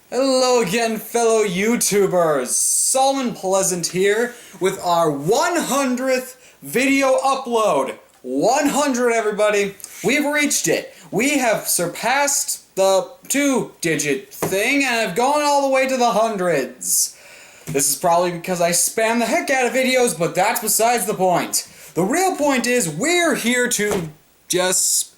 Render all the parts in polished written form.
Hello again, fellow YouTubers! Solomon Pleasant here with our 100th video upload. 100, everybody! We've reached it. We have surpassed the 2-digit thing and have gone all the way to the hundreds. This is probably because I spam the heck out of videos, but that's besides the point. The real point is we're here to just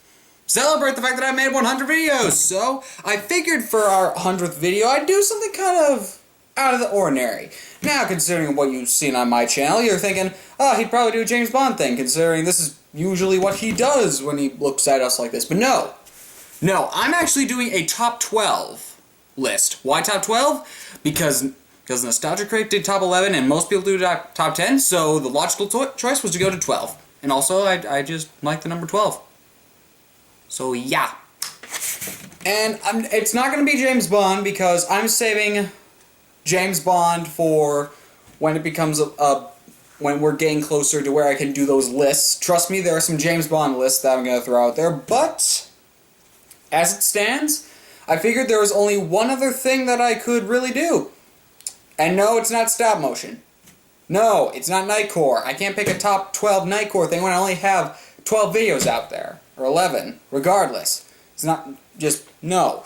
celebrate the fact that I made 100 videos. So I figured for our 100th video I'd do something kind of out of the ordinary. Now, considering what you've seen on my channel, you're thinking, oh, he'd probably do a James Bond thing, considering this is usually what he does when he looks at us like this. But no. No, I'm actually doing a top 12 list. Why top 12? Because Nostalgia Crate did top 11 and most people do top 10, so the logical choice was to go to 12. And also, I just like the number 12. So yeah. And it's not going to be James Bond because I'm saving James Bond for when it becomes when we're getting closer to where I can do those lists. Trust me, there are some James Bond lists that I'm going to throw out there, but as it stands, I figured there was only one other thing that I could really do. And no, it's not stop motion. No, it's not Nightcore. I can't pick a top 12 Nightcore thing when I only have 12 videos out there. Or 11. Regardless. It's not just, no.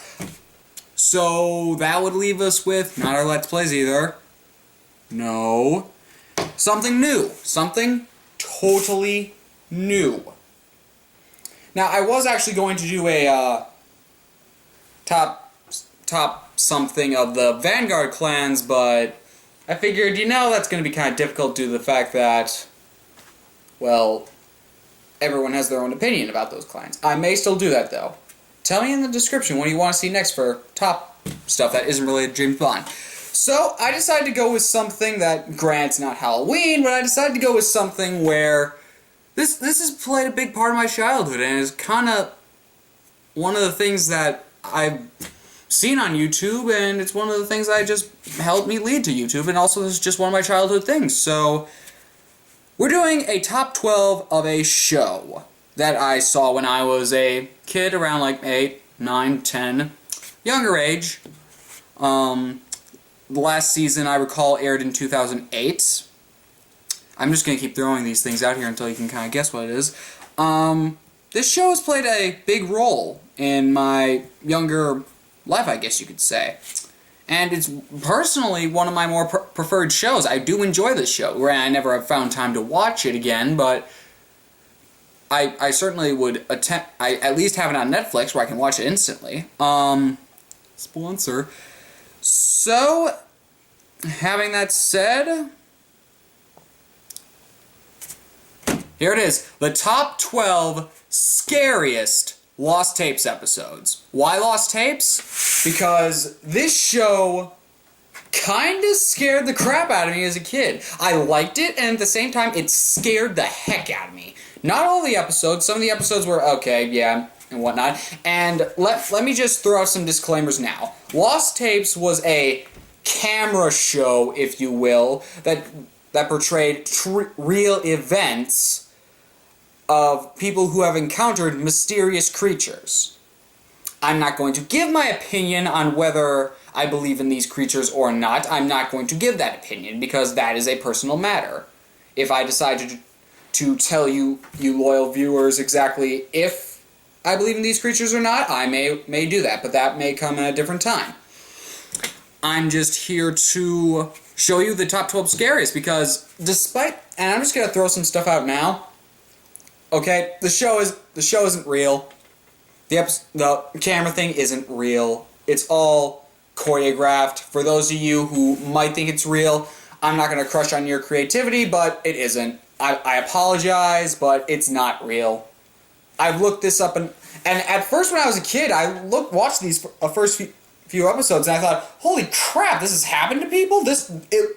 So, that would leave us with, not our Let's Plays either. No. Something new. Something totally new. Now, I was actually going to do a, top something of the Vanguard clans, but I figured, that's going to be kind of difficult due to the fact that, well, everyone has their own opinion about those clans. I may still do that, though. Tell me in the description what you want to see next for top stuff that isn't related to James Bond. So, I decided to go with something that, grants not Halloween, but I decided to go with something where this has played a big part of my childhood, and is kind of one of the things that I've seen on YouTube, and it's one of the things that just helped me lead to YouTube, and also this is just one of my childhood things. So, we're doing a top 12 of a show that I saw when I was a kid around like 8, 9, 10, younger age. The last season I recall aired in 2008. I'm just going to keep throwing these things out here until you can kind of guess what it is. This show has played a big role in my younger life, I guess you could say. And it's personally one of my more preferred shows. I do enjoy this show, where I never have found time to watch it again, but I certainly would attempt. I at least have it on Netflix where I can watch it instantly. Sponsor. So, having that said, here it is. The top 12 scariest Lost Tapes episodes. Why Lost Tapes? Because this show kinda scared the crap out of me as a kid. I liked it, and at the same time, it scared the heck out of me. Not all the episodes. Some of the episodes were okay, yeah, and whatnot. And let me just throw out some disclaimers now. Lost Tapes was a camera show, if you will, that portrayed real events of people who have encountered mysterious creatures. I'm not going to give my opinion on whether I believe in these creatures or not. I'm not going to give that opinion, because that is a personal matter. If I decide to tell you loyal viewers, exactly if I believe in these creatures or not, I may do that, but that may come at a different time. I'm just here to show you the top 12 scariest, because despite, and I'm just going to throw some stuff out now. Okay, the show isn't real. The camera thing isn't real. It's all choreographed. For those of you who might think it's real, I'm not going to crush on your creativity, but it isn't. I apologize, but it's not real. I've looked this up, and at first when I was a kid, I watched these first few episodes, and I thought, holy crap, this has happened to people? It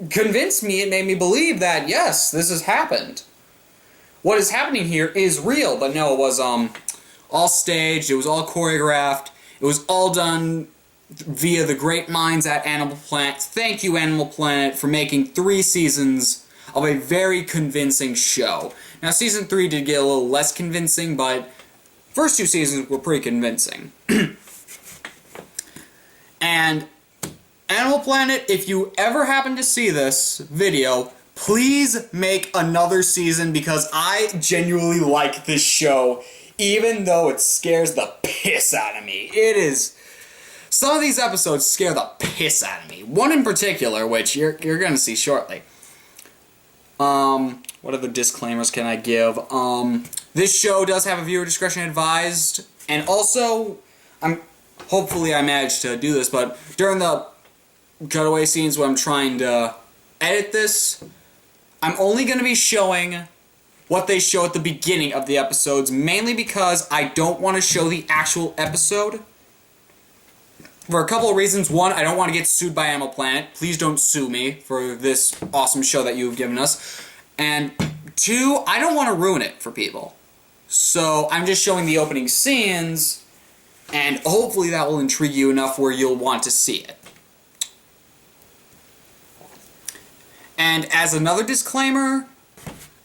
convinced me, it made me believe that, yes, this has happened. What is happening here is real, but no, it was all staged, it was all choreographed, it was all done via the great minds at Animal Planet. Thank you, Animal Planet, for making 3 seasons of a very convincing show. Now, Season 3 did get a little less convincing, but first 2 seasons were pretty convincing. And And Animal Planet, if you ever happen to see this video, please make another season because I genuinely like this show, even though it scares the piss out of me. Some of these episodes scare the piss out of me. One in particular, which you're going to see shortly. What other disclaimers can I give? This show does have a viewer discretion advised, and also, hopefully I managed to do this, but during the cutaway scenes when I'm trying to edit this, I'm only going to be showing what they show at the beginning of the episodes, mainly because I don't want to show the actual episode. For a couple of reasons. One, I don't want to get sued by Animal Planet. Please don't sue me for this awesome show that you've given us. And two, I don't want to ruin it for people. So I'm just showing the opening scenes, and hopefully that will intrigue you enough where you'll want to see it. And as another disclaimer,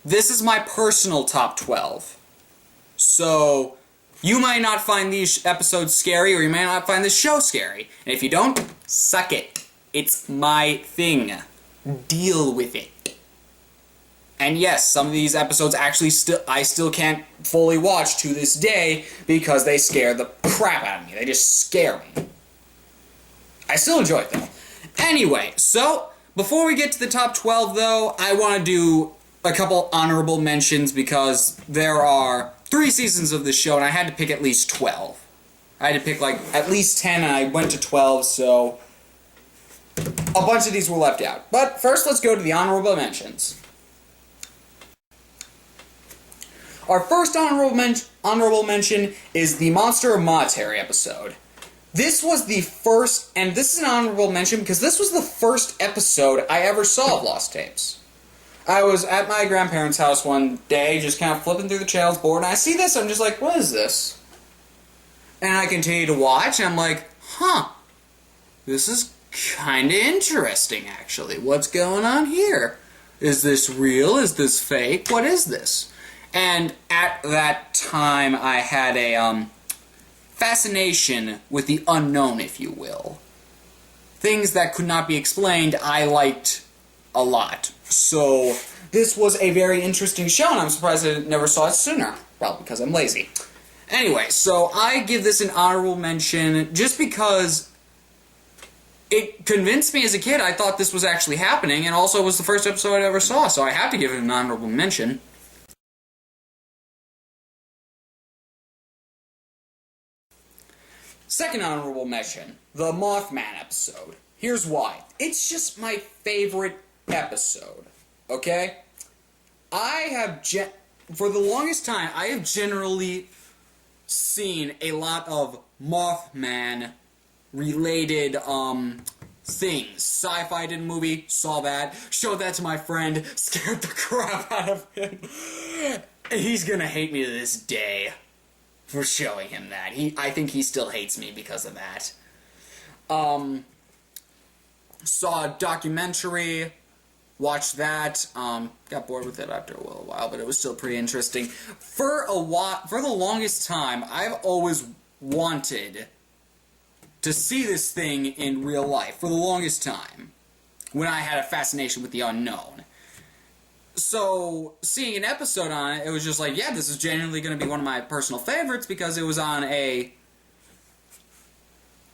this is my personal top 12. So you might not find these episodes scary, or you may not find this show scary. And if you don't, suck it. It's my thing. Deal with it. And yes, some of these episodes actually I still can't fully watch to this day because they scare the crap out of me. They just scare me. I still enjoy it though. Anyway, so before we get to the top 12 though, I want to do a couple honorable mentions because there are 3 seasons of this show and I had to pick at least 12. I had to pick like at least 10 and I went to 12, so a bunch of these were left out. But first let's go to the honorable mentions. Our first honorable mention is the Monster of Monterey episode. This was the first, and this is an honorable mention because this was the first episode I ever saw of Lost Tapes. I was at my grandparents' house one day, just kind of flipping through the channels, bored, and I see this, I'm just like, what is this? And I continue to watch, and I'm like, huh, this is kind of interesting, actually. What's going on here? Is this real? Is this fake? What is this? And at that time, I had a fascination with the unknown, if you will. Things that could not be explained, I liked a lot. So this was a very interesting show, and I'm surprised I never saw it sooner. Probably because I'm lazy. Anyway, so I give this an honorable mention just because it convinced me as a kid I thought this was actually happening, and also was the first episode I ever saw, so I have to give it an honorable mention. Second honorable mention, the Mothman episode. Here's why. It's just my favorite episode, okay? For the longest time, I have generally seen a lot of Mothman-related, things. Sci-Fi did a movie, saw that, showed that to my friend, scared the crap out of him. He's gonna hate me to this day for showing him that. I think he still hates me because of that. Saw a documentary, watched that, got bored with it after a little while, but it was still pretty interesting. For the longest time, I've always wanted to see this thing in real life, for the longest time, when I had a fascination with the unknown. So, seeing an episode on it, it was just like, yeah, this is genuinely going to be one of my personal favorites because it was on a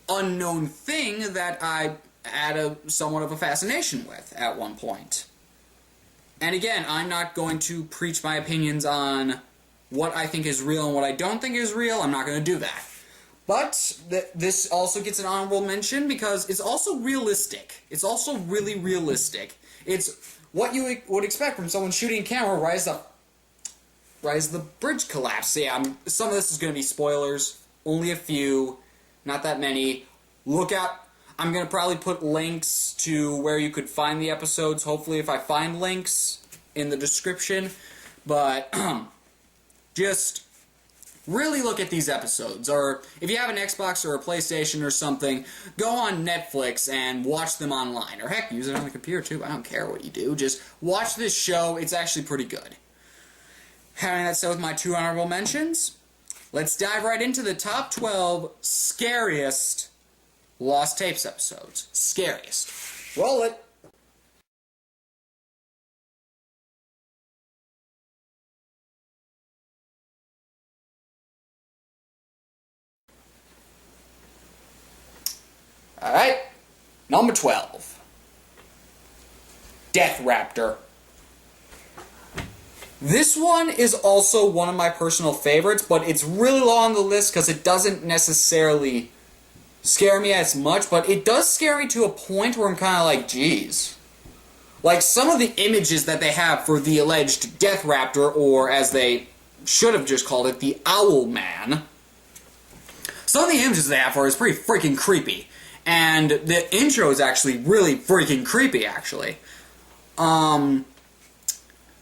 unknown thing that I had somewhat of a fascination with at one point. And again, I'm not going to preach my opinions on what I think is real and what I don't think is real. I'm not going to do that. But this also gets an honorable mention because it's also realistic. It's also really realistic. It's what you would expect from someone shooting a camera right as the bridge collapsed. So yeah, some of this is going to be spoilers. Only a few. Not that many. Look out. I'm going to probably put links to where you could find the episodes. Hopefully if I find links in the description. But just really look at these episodes. Or if you have an Xbox or a PlayStation or something, go on Netflix and watch them online. Or heck, use it on the computer too. I don't care what you do. Just watch this show. It's actually pretty good. Having that said with my 2 honorable mentions, let's dive right into the top 12 scariest Lost Tapes episodes. Scariest. Roll it. Alright. Number 12. Death Raptor. This one is also one of my personal favorites, but it's really low on the list because it doesn't necessarily scare me as much, but it does scare me to a point where I'm kind of like, geez. Like, some of the images that they have for the alleged Death Raptor, or as they should have just called it, the Owl Man, some of the images they have for it is pretty freaking creepy. And the intro is actually really freaking creepy, actually.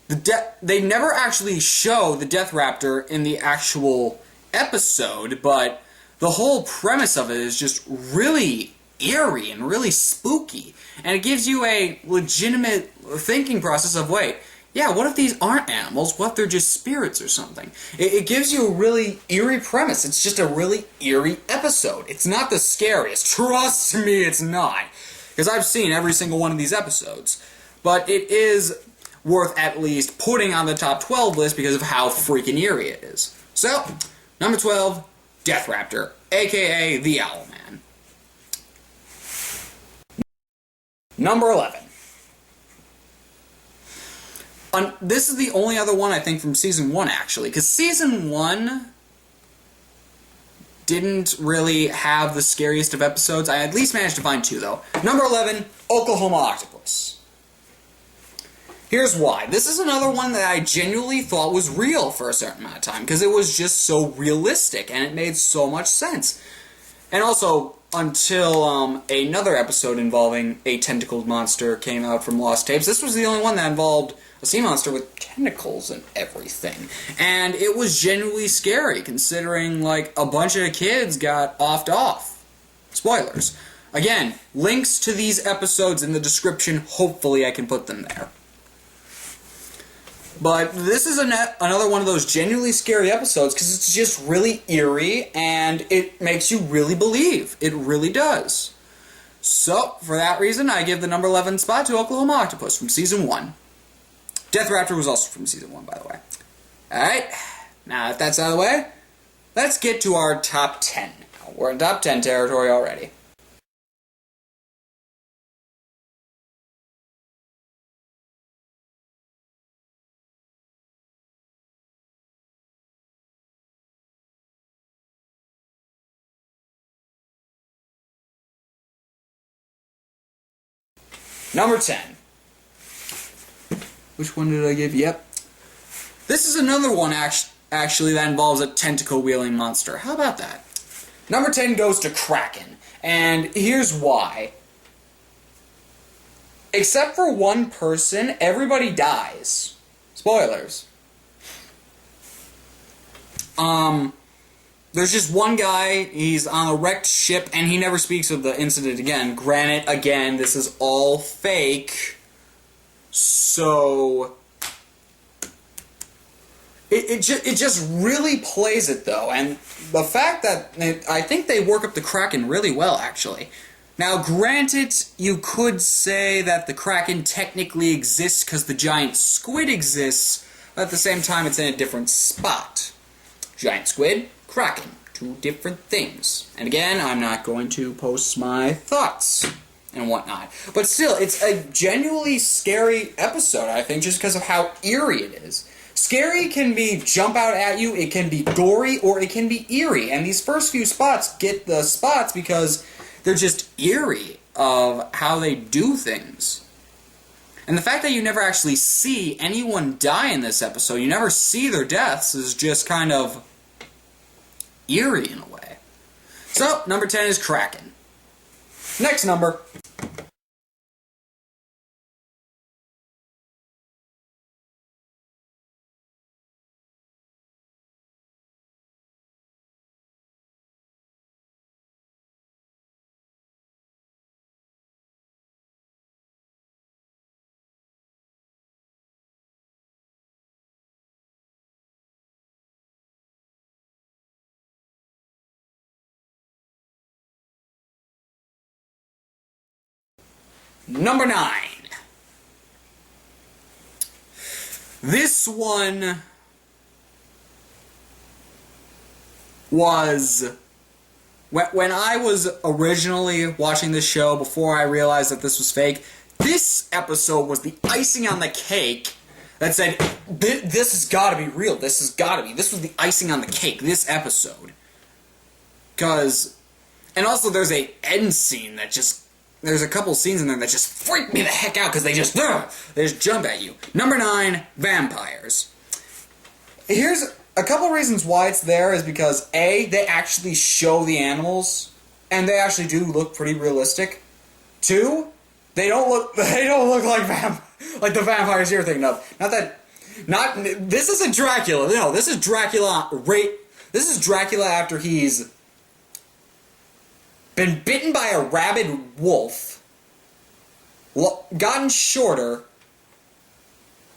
They never actually show the Death Raptor in the actual episode, but the whole premise of it is just really eerie and really spooky. And it gives you a legitimate thinking process of, wait, yeah, what if these aren't animals? What if they're just spirits or something? It gives you a really eerie premise. It's just a really eerie episode. It's not the scariest. Trust me, it's not. Because I've seen every single one of these episodes. But it is worth at least putting on the top 12 list because of how freaking eerie it is. So, number 12, Death Raptor, aka the Owl Man. Number 11. This is the only other one I think from Season 1, actually, because Season 1 didn't really have the scariest of episodes. I at least managed to find 2, though. Number 11, Oklahoma Octopus. Here's why. This is another one that I genuinely thought was real for a certain amount of time, because it was just so realistic, and it made so much sense. And also, until another episode involving a tentacled monster came out from Lost Tapes, this was the only one that involved a sea monster with tentacles and everything. And it was genuinely scary, considering, like, a bunch of kids got offed off. Spoilers. Again, links to these episodes in the description. Hopefully I can put them there. But this is another one of those genuinely scary episodes because it's just really eerie and it makes you really believe. It really does. So, for that reason, I give the number 11 spot to Oklahoma Octopus from Season 1. Death Raptor was also from Season 1, by the way. Alright, now that that's out of the way, let's get to our top 10 now. We're in top 10 territory already. Number 10. Which one did I give? Yep. This is another one actually that involves a tentacle-wielding monster. How about that? Number 10 goes to Kraken. And here's why. Except for one person, everybody dies. Spoilers. There's just one guy, he's on a wrecked ship, and he never speaks of the incident again. Granted, again, this is all fake. So it just really plays it, though. And the fact that I think they work up the Kraken really well, actually. Now, granted, you could say that the Kraken technically exists because the giant squid exists, but at the same time, it's in a different spot. Giant squid, Kraken, two different things. And again, I'm not going to post my thoughts and whatnot. But still, it's a genuinely scary episode, I think, just because of how eerie it is. Scary can be jump out at you, it can be gory, or it can be eerie. And these first few spots get the spots because they're just eerie of how they do things. And the fact that you never actually see anyone die in this episode, you never see their deaths, is just kind of eerie in a way. So, number 10 is Kraken. Next number. Number 9. This one was... When I was originally watching this show, before I realized that this was fake, this episode was the icing on the cake that said, this has got to be real, this has got to be. This was the icing on the cake, this episode. Because... And also there's a end scene that just... There's a couple scenes in there that just freak me the heck out because they just jump at you. Number 9, vampires. Here's a couple reasons why it's there is because A, they actually show the animals, and they actually do look pretty realistic. 2, they don't look like the vampires you're thinking of. This isn't Dracula. No, this is Dracula. This is Dracula after he's been bitten by a rabid wolf, gotten shorter,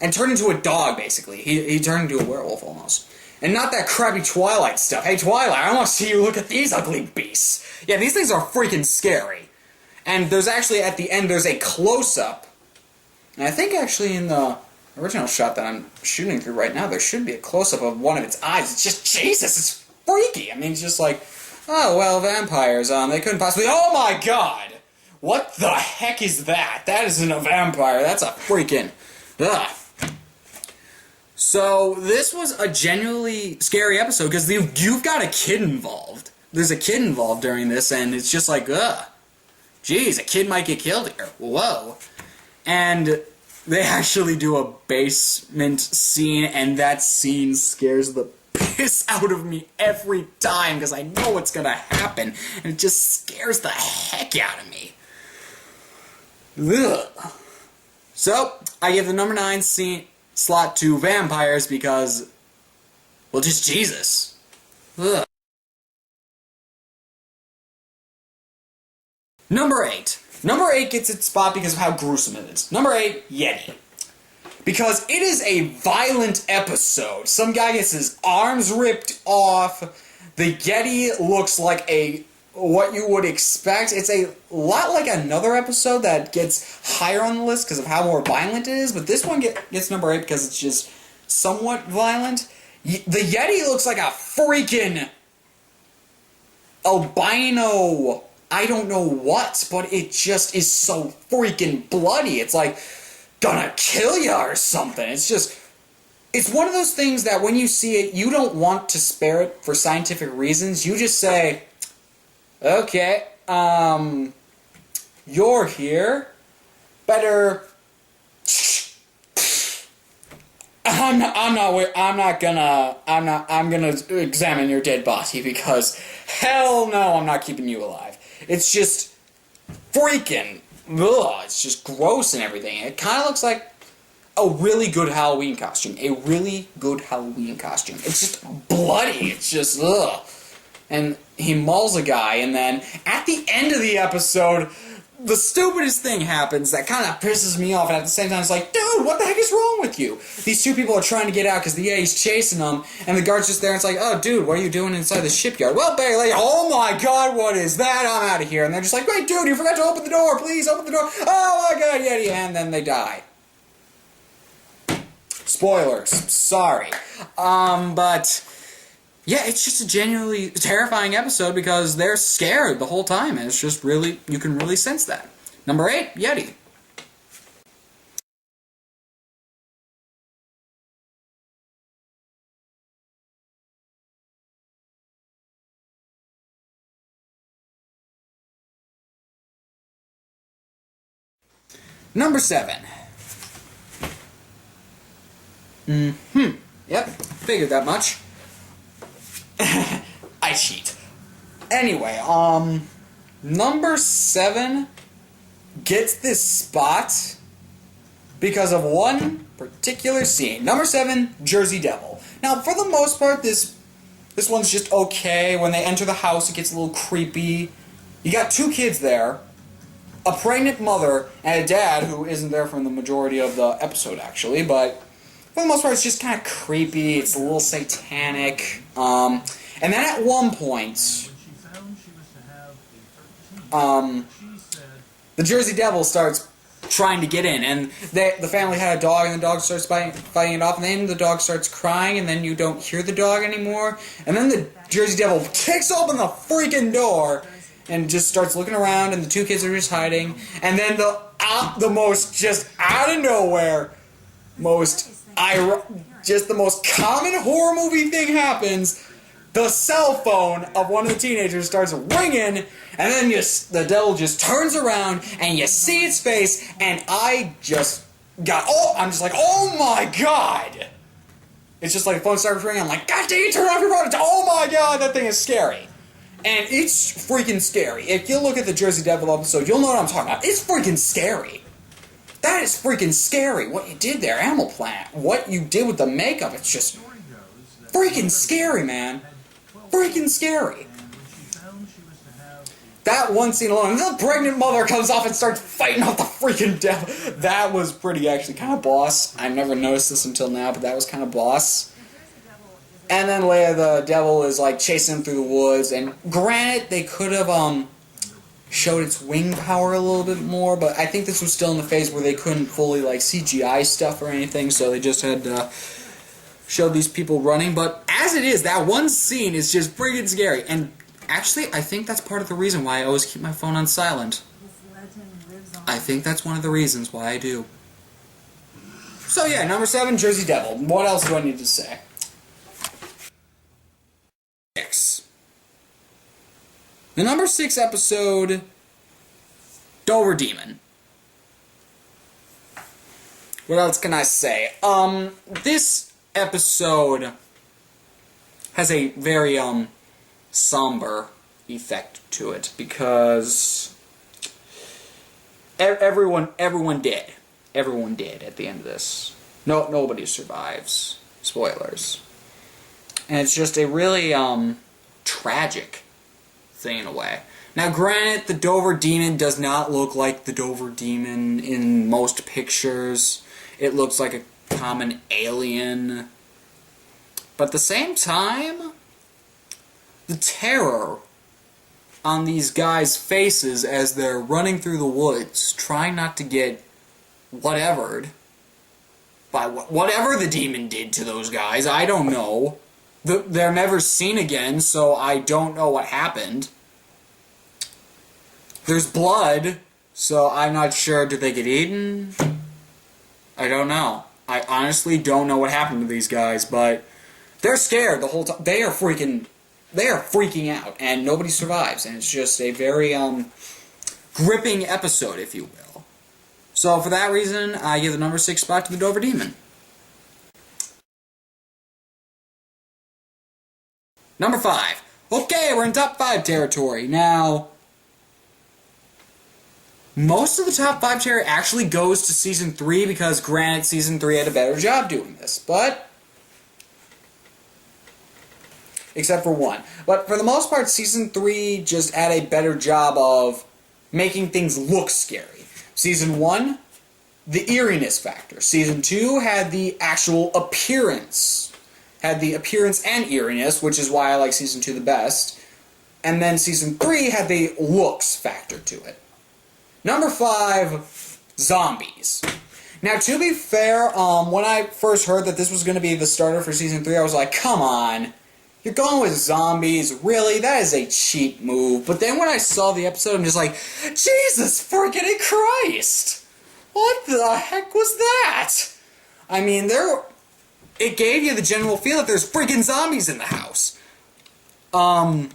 and turned into a dog, basically. He turned into a werewolf, almost. And not that crappy Twilight stuff. Hey, Twilight, I want to see you look at these ugly beasts. Yeah, these things are freaking scary. And there's actually, at the end, there's a close-up. And I think, actually, in the original shot that I'm shooting through right now, there should be a close-up of one of its eyes. It's just, Jesus, it's freaky. I mean, it's just like... Oh, well, vampires, they couldn't possibly... Oh my god! What the heck is that? That isn't a vampire, that's a freaking... Ugh. So, this was a genuinely scary episode, because you've got a kid involved. There's a kid involved during this, and it's just like, ugh. Jeez, a kid might get killed here. Whoa. And they actually do a basement scene, and that scene scares the piss out of me every time because I know what's gonna happen and it just scares the heck out of me. Ugh. So, I give the number 9 slot to vampires because, well, just Jesus. Ugh. Number 8. Number 8 gets its spot because of how gruesome it is. Number 8, Yeti. Because it is a violent episode. Some guy gets his arms ripped off. The Yeti looks like what you would expect. It's a lot like another episode that gets higher on the list because of how more violent it is. But this one gets number 8 because it's just somewhat violent. The Yeti looks like a freaking albino... I don't know what, but it just is so freaking bloody. It's like... gonna kill ya or something. It's one of those things that when you see it, you don't want to spare it for scientific reasons. You just say, okay, you're here. Better. I'm gonna examine your dead body because hell no, I'm not keeping you alive. It's just freaking. Ugh, it's just gross and everything. It kind of looks like a really good Halloween costume. A really good Halloween costume. It's just bloody. It's just, ugh. And he mauls a guy, and then at the end of the episode, the stupidest thing happens that kind of pisses me off, and at the same time it's like, dude, what the heck is wrong with you? These two people are trying to get out because the Yeti's chasing them, and the guard's just there, and it's like, oh, dude, what are you doing inside the shipyard? Well, Bailey, oh my god, what is that? I'm out of here. And they're just like, wait, dude, you forgot to open the door, please, open the door. Oh my god, Yeti, and then they die. Spoilers, sorry. But... yeah, it's just a genuinely terrifying episode because they're scared the whole time, and it's just really, you can really sense that. Number 8, Yeti. Number 7. Yep, figured that much. I cheat. Anyway, number 7 gets this spot because of one particular scene. Number 7, Jersey Devil. Now, for the most part, this one's just okay. When they enter the house, it gets a little creepy. You got 2 kids there, a pregnant mother, and a dad who isn't there for the majority of the episode, actually, but for the most part, it's just kind of creepy. It's a little satanic. And then at one point, the Jersey Devil starts trying to get in, and the family had a dog, and the dog starts fighting it off, and then the dog starts crying, and then you don't hear the dog anymore, and then the Jersey Devil kicks open the freaking door, and just starts looking around, and the two kids are just hiding, and then the most, just out of nowhere, just the most common horror movie thing happens. The cell phone of one of the teenagers starts ringing, and then the devil just turns around, and you see its face, and I'm just like, oh my god! It's just like the phone starts ringing, I'm like, god dang it, turn off your phone! Oh my god, that thing is scary! And it's freaking scary. If you look at the Jersey Devil episode, you'll know what I'm talking about. It's freaking scary. That is freaking scary, what you did there, Animal Planet. What you did with the makeup, it's just freaking scary, man. Freaking scary. That one scene alone, the pregnant mother comes off and starts fighting off the freaking devil. That was actually kind of boss. I never noticed this until now, but that was kind of boss. And then later the devil is like chasing him through the woods, and granted they could have showed its wing power a little bit more, but I think this was still in the phase where they couldn't fully like CGI stuff or anything, so they just had to show these people running. But as it is, that one scene is just freaking scary. And actually, I think that's part of the reason why I always keep my phone on silent. I think that's one of the reasons why I do. So yeah, number 7, Jersey Devil. What else do I need to say? 6. The number 6 episode, Dover Demon. What else can I say? This episode has a very somber effect to it, because everyone did at the end of this. Nobody survives. Spoilers. And it's just a really tragic thing in a way. Now granted, the Dover Demon does not look like the Dover Demon in most pictures. It looks like a common alien. But at the same time, the terror on these guys' faces as they're running through the woods, trying not to get whatevered by whatever the demon did to those guys, I don't know. They're never seen again, so I don't know what happened. There's blood, so I'm not sure. Did they get eaten? I don't know. I honestly don't know what happened to these guys, but they're scared the whole time. They are freaking out, and nobody survives, and it's just a very gripping episode, if you will. So for that reason, I give the number 6 spot to the Dover Demon. Number 5. Okay, we're in top 5 territory. Now, most of the top 5 territory actually goes to Season 3, because granted, Season 3 had a better job doing this, but except for one. But for the most part, Season 3 just had a better job of making things look scary. Season 1, the eeriness factor. Season 2 had the actual appearance. Had the appearance and eeriness, which is why I like Season 2 the best. And then Season 3 had the looks factor to it. Number 5, zombies. Now, to be fair, when I first heard that this was going to be the starter for Season 3, I was like, come on. You're going with zombies? Really? That is a cheap move. But then when I saw the episode, I'm just like, Jesus freaking Christ! What the heck was that? I mean, it gave you the general feel that there's freaking zombies in the house. And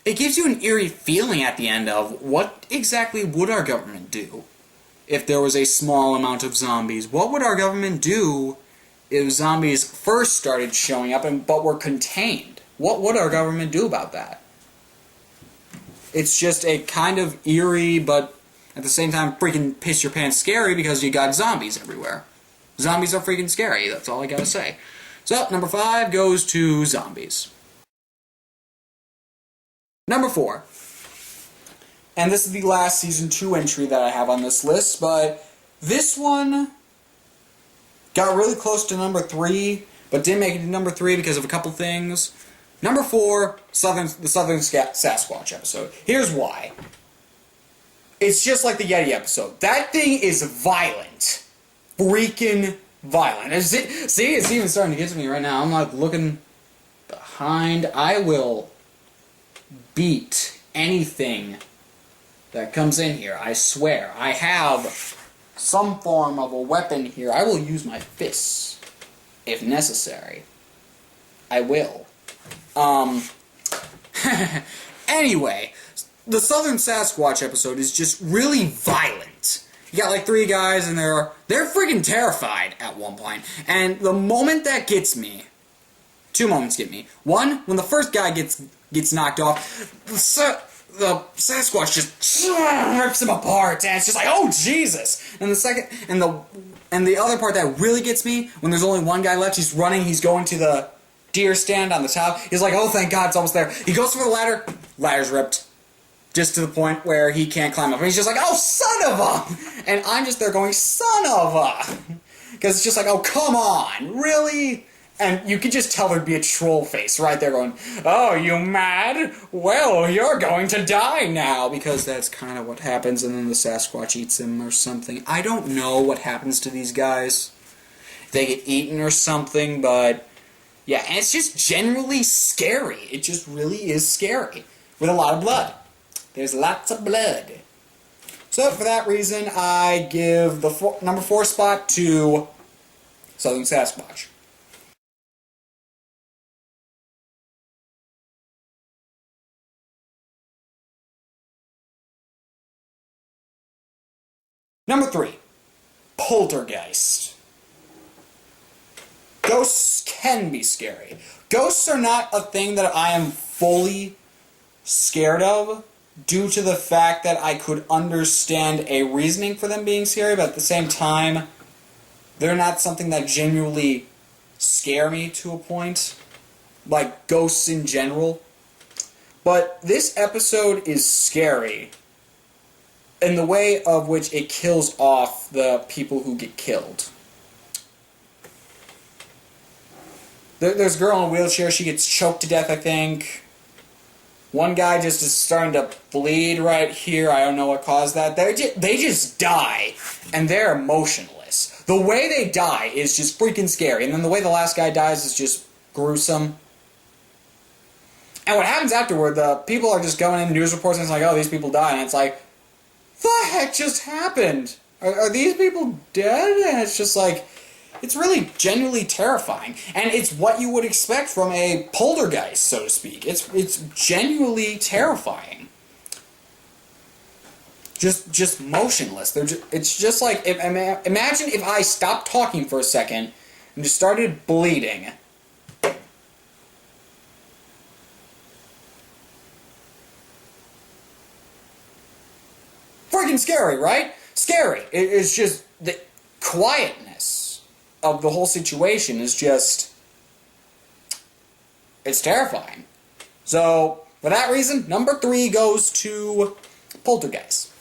it gives you an eerie feeling at the end of what exactly would our government do if there was a small amount of zombies? What would our government do if zombies first started showing up but were contained? What would our government do about that? It's just a kind of eerie, but at the same time freaking piss your pants scary, because you got zombies everywhere. Zombies are freaking scary, that's all I gotta say. So, number 5 goes to zombies. Number 4. And this is the last Season 2 entry that I have on this list, but this one got really close to number 3, but didn't make it to number 3 because of a couple things. Number 4, the Southern Sasquatch episode. Here's why. It's just like the Yeti episode. That thing is violent. Freaking violent. See, it's even starting to get to me right now. I'm like looking behind. I will beat anything that comes in here. I swear. I have some form of a weapon here. I will use my fists if necessary. I will. Anyway, the Southern Sasquatch episode is just really violent. You got like 3 guys and they're freaking terrified at one point. And the moment that gets me, 2 moments get me. One, when the first guy gets knocked off, the Sasquatch just rips him apart, and it's just like, oh Jesus! And the second, and the other part that really gets me, when there's only one guy left, he's running, he's going to the deer stand on the top. He's like, oh thank God, it's almost there. He goes for the ladder, ladder's ripped, just to the point where he can't climb up. And he's just like, oh son of a! And I'm just there going, son of a! Because it's just like, oh come on, really? And you could just tell there'd be a troll face right there going, oh, you mad? Well, you're going to die now. Because that's kind of what happens, and then the Sasquatch eats him or something. I don't know what happens to these guys. They get eaten or something, but yeah, and it's just generally scary. It just really is scary. With a lot of blood. There's lots of blood. So for that reason, I give the number 4 spot to Southern Sasquatch. Number 3, Poltergeist. Ghosts can be scary. Ghosts are not a thing that I am fully scared of due to the fact that I could understand a reasoning for them being scary, but at the same time, they're not something that genuinely scare me to a point, like ghosts in general. But this episode is scary in the way of which it kills off the people who get killed. There's a girl in a wheelchair, she gets choked to death, I think. One guy just is starting to bleed right here, I don't know what caused that. They just die, and they're motionless. The way they die is just freaking scary, and then the way the last guy dies is just gruesome. And what happens afterward, the people are just going in news reports and it's like, oh, these people died, and it's like, the heck just happened? Are these people dead? And it's just like, it's really genuinely terrifying. And it's what you would expect from a poltergeist, so to speak. It's genuinely terrifying. Just motionless. It's just like, imagine if I stopped talking for a second and just started bleeding. Freaking scary, right? Scary. It's just the quietness of the whole situation is just, it's terrifying. So, for that reason, number 3 goes to Poltergeist.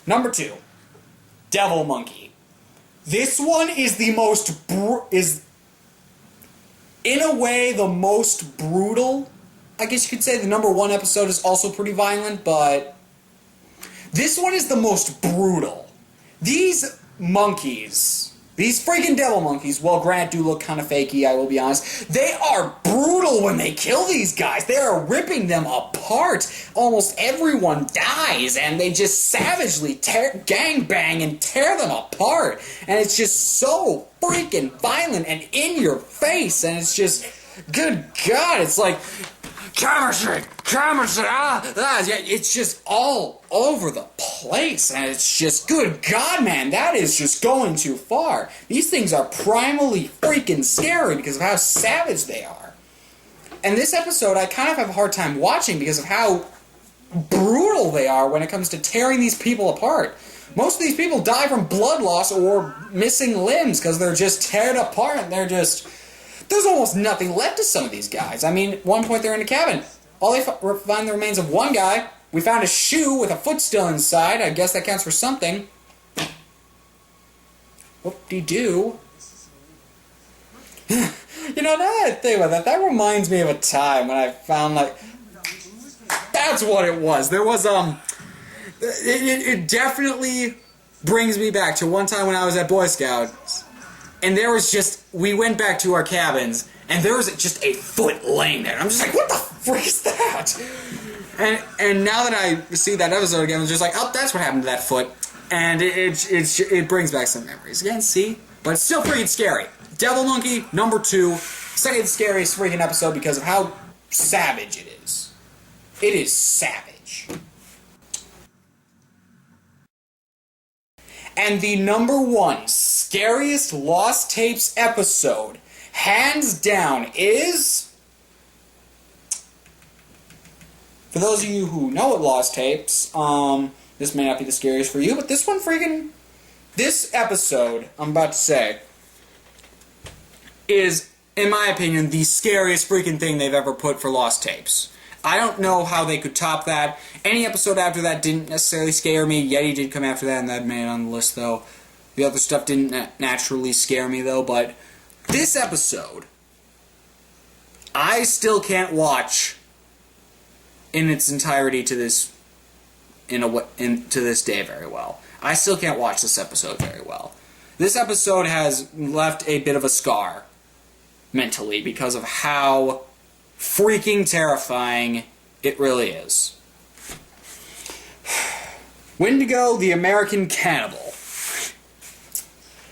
Number 2, Devil Monkey. This one is the most, in a way, the most brutal. I guess you could say the number 1 episode is also pretty violent, but this one is the most brutal. These monkeys, these freaking devil monkeys, well, granted, do look kind of fakey, I will be honest. They are brutal when they kill these guys. They are ripping them apart. Almost everyone dies, and they just savagely gangbang and tear them apart. And it's just so freaking violent and in your face, and it's just, good God, it's like, it's just all over the place, and it's just, good God, man, that is just going too far. These things are primally freaking scary because of how savage they are. And this episode, I kind of have a hard time watching because of how brutal they are when it comes to tearing these people apart. Most of these people die from blood loss or missing limbs because they're just teared apart, and they're just, there's almost nothing left of some of these guys. I mean, at one point they're in a cabin. While they find the remains of one guy, we found a shoe with a foot still inside. I guess that counts for something. Whoop-de-doo. You know, now that I think about that, that reminds me of a time when I found, like... That's what it was. There was, It definitely brings me back to one time when I was at Boy Scouts. And there was just... We went back to our cabins, and there was just a foot laying there. I'm just like, what the frick is that? And now that I see that episode again, I'm just like, oh, that's what happened to that foot. And it brings back some memories. Again, see? But it's still freaking scary. Devil Monkey, number 2. Second scariest freaking episode because of how savage it is. It is savage. And the number 1 scariest Lost Tapes episode, hands down, is... For those of you who know what Lost Tapes, this may not be the scariest for you, but this one freaking... This episode, I'm about to say, is, in my opinion, the scariest freaking thing they've ever put for Lost Tapes. I don't know how they could top that. Any episode after that didn't necessarily scare me. Yeti did come after that, and that made it on the list, though. The other stuff didn't naturally scare me, though, but this episode, I still can't watch in its entirety to this to this day very well. I still can't watch this episode very well. This episode has left a bit of a scar mentally because of how freaking terrifying it really is. Windigo, the American Cannibal.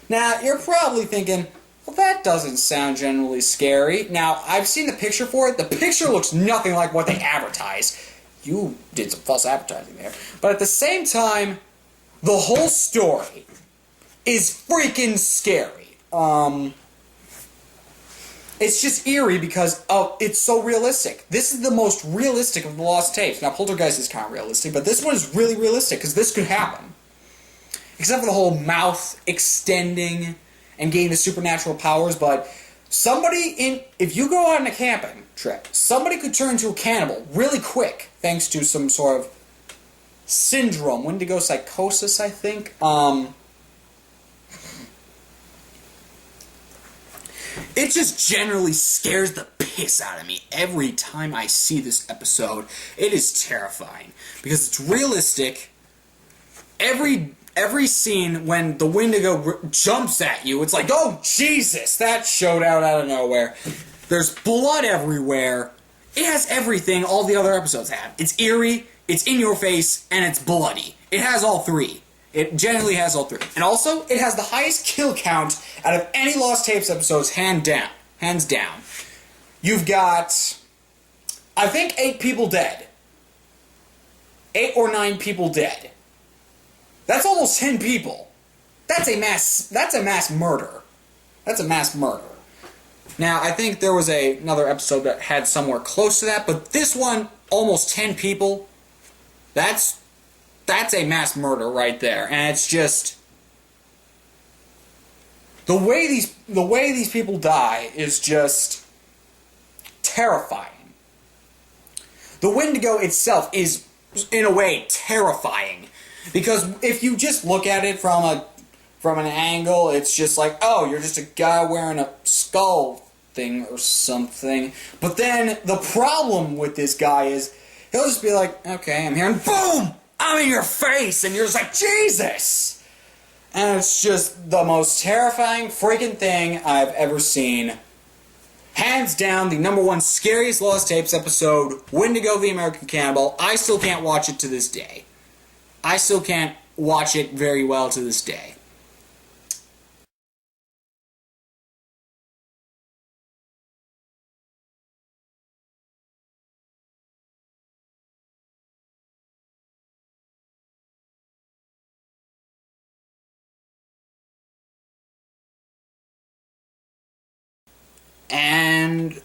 Now, you're probably thinking, well, that doesn't sound generally scary. Now, I've seen the picture for it. The picture looks nothing like what they advertise. You did some false advertising there. But at the same time, the whole story is freaking scary. It's just eerie because it's so realistic. This is the most realistic of the Lost Tapes. Now, Poltergeist is kind of realistic, but this one is really realistic because this could happen. Except for the whole mouth extending and getting the supernatural powers, but if you go on a camping trip, somebody could turn into a cannibal really quick thanks to some sort of syndrome, Windigo psychosis, I think. It just generally scares the piss out of me every time I see this episode. It is terrifying because it's realistic. Every scene when the Windigo jumps at you, it's like, oh Jesus, that showed out of nowhere. There's blood everywhere. It has everything all the other episodes have. It's eerie, it's in your face, and it's bloody. It has all 3. It generally has all 3. And also, it has the highest kill count out of any Lost Tapes episodes, hands down. You've got, I think, 8 people dead. 8 or 9 people dead. That's almost 10 people. That's a mass murder. That's a mass murder. Now, I think there was another episode that had somewhere close to that, but this one, almost 10 people, that's a mass murder right there. And it's just the way these people die is just terrifying. The Windigo itself is, in a way, terrifying. Because if you just look at it from an angle, it's just like, oh, you're just a guy wearing a skull thing or something. But then the problem with this guy is he'll just be like, okay, I'm here, and boom! I'm in your face! And you're just like, Jesus! And it's just the most terrifying freaking thing I've ever seen. Hands down, the number 1 scariest Lost Tapes episode, Windigo the American Cannibal. I still can't watch it to this day. I still can't watch it very well to this day. And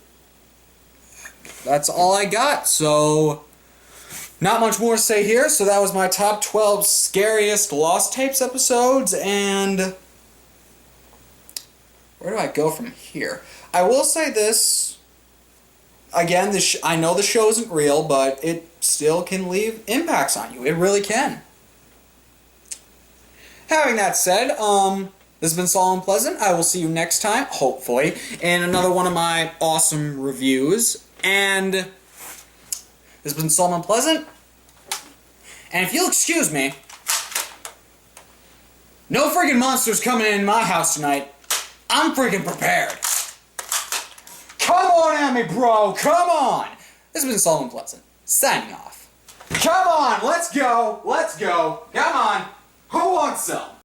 that's all I got, so not much more to say here. So that was my top 12 scariest Lost Tapes episodes, and where do I go from here? I will say this, again, I know the show isn't real, but it still can leave impacts on you. It really can. Having that said, this has been Solomon Pleasant. I will see you next time, hopefully, in another one of my awesome reviews. And this has been Solomon Pleasant. And if you'll excuse me, no freaking monsters coming in my house tonight. I'm freaking prepared. Come on at me, bro. Come on. This has been Solomon Pleasant, signing off. Come on, let's go. Let's go. Come on. Who wants some?